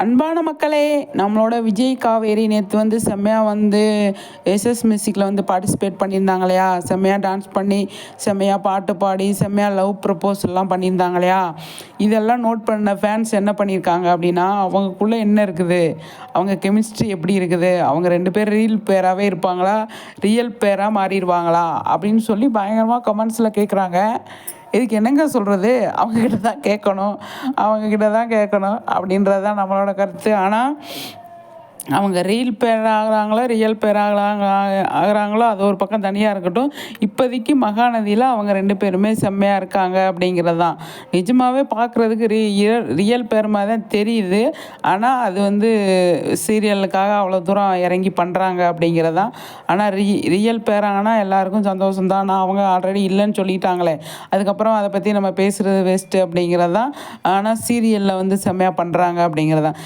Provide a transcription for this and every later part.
அன்பான மக்களே, நம்மளோட விஜய் காவேரி நேற்று வந்து செம்மையாக வந்து எஸ்எஸ் மியூசிக்கில் வந்து பார்ட்டிசிபேட் பண்ணியிருந்தாங்க இல்லையா? செம்மையாக டான்ஸ் பண்ணி, செம்மையாக பாட்டு பாடி, செம்மையாக லவ் ப்ரப்போசல்லாம் பண்ணியிருந்தாங்க இல்லையா? இதெல்லாம் நோட் பண்ண ஃபேன்ஸ் என்ன பண்ணியிருக்காங்க அப்படின்னா, அவங்களுக்குள்ளே என்ன இருக்குது, அவங்க கெமிஸ்ட்ரி எப்படி இருக்குது, அவங்க 2 பேர் ரீல் பேராகவே இருப்பாங்களா, ரியல் பேராக மாறிடுவாங்களா அப்படின்னு சொல்லி பயங்கரமாக கமெண்ட்ஸில் கேட்குறாங்க. இதுக்கு என்னங்க சொல்கிறது, அவங்கக்கிட்ட தான் கேட்கணும், அவங்கக்கிட்ட தான் கேட்கணும் அப்படின்றது தான் நம்மளோட கருத்து. ஆனால் அவங்க ரீல் பேர் ஆகுறாங்களோ ரியல் பேர் ஆகுறாங்களோ அது ஒரு பக்கம் தனியாக இருக்கட்டும். இப்போதைக்கு மகாநதியில் அவங்க 2 பேருமே செம்மையாக இருக்காங்க அப்படிங்கிறது தான். நிஜமாகவே பார்க்குறதுக்கு ரியல் பேர் மாதிரி தான் தெரியுது. ஆனால் அது வந்து சீரியலுக்காக அவ்வளோ தூரம் இறங்கி பண்ணுறாங்க அப்படிங்கிறது தான். ஆனால் ரியல் பேராங்கன்னா எல்லாருக்கும் சந்தோஷம்தான். ஆனால் அவங்க ஆல்ரெடி இல்லைன்னு சொல்லிட்டாங்களே, அதுக்கப்புறம் அதை பற்றி நம்ம பேசுகிறது வேஸ்ட்டு அப்படிங்கிறது தான். ஆனால் சீரியலில் வந்து செம்மையாக பண்ணுறாங்க அப்படிங்கிறது தான்.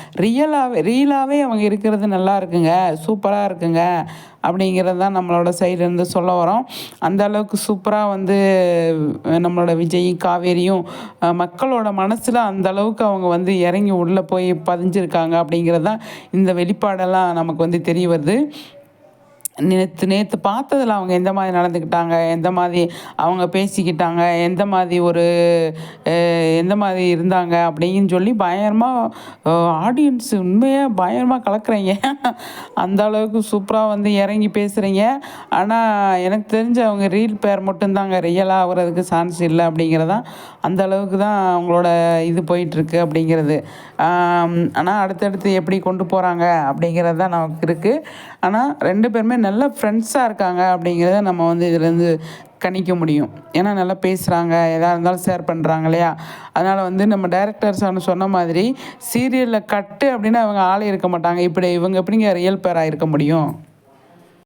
ரீலாகவே அவங்க இருக்கிறது நல்லா இருக்குங்க, சூப்பராக இருக்குங்க அப்படிங்கிறது தான் நம்மளோட சைட்லேருந்து சொல்ல வரோம். அந்த அளவுக்கு சூப்பராக வந்து நம்மளோட விஜயும் காவேரியும் மக்களோட மனசில் அந்த அளவுக்கு அவங்க வந்து இறங்கி உள்ளே போய் பதிஞ்சிருக்காங்க அப்படிங்கிறது தான் இந்த வெளிப்பாடெல்லாம் நமக்கு வந்து தெரிய வருது. நேற்று பார்த்ததில் அவங்க எந்த மாதிரி நடந்துக்கிட்டாங்க, எந்த மாதிரி அவங்க பேசிக்கிட்டாங்க, எந்த மாதிரி இருந்தாங்க அப்படின்னு சொல்லி பயங்கரமாக ஆடியன்ஸ் உண்மையாக பயங்கரமாக கலக்குறீங்க. அந்த அளவுக்கு சூப்பராக வந்து இறங்கி பேசுகிறீங்க. ஆனால் எனக்கு தெரிஞ்ச அவங்க ரீல் பேர் மட்டும்தாங்க, ரியலாக ஆகிறதுக்கு சான்ஸ் இல்லை அப்படிங்கிறதான். அந்த அளவுக்கு தான் அவங்களோட இது போயிட்டுருக்கு அப்படிங்கிறது. ஆனால் அடுத்தடுத்து எப்படி கொண்டு போகிறாங்க அப்படிங்கிறது தான் நமக்கு இருக்குது. ஆனால் 2 பேருமே நல்ல ஃப்ரெண்ட்ஸாக இருக்காங்க அப்படிங்கிறத நம்ம வந்து இதுலேருந்து கணிக்க முடியும். ஏன்னா நல்லா பேசுகிறாங்க, எதாக இருந்தாலும் ஷேர் பண்ணுறாங்க இல்லையா? அதனால் வந்து நம்ம டைரக்டர்ஸ் சொன்ன மாதிரி சீரியலில் கட்டு அப்படின்னு அவங்க ஆளே இருக்க மாட்டாங்க. இவங்க எப்படிங்க ரியல் பேராக இருக்க முடியும்?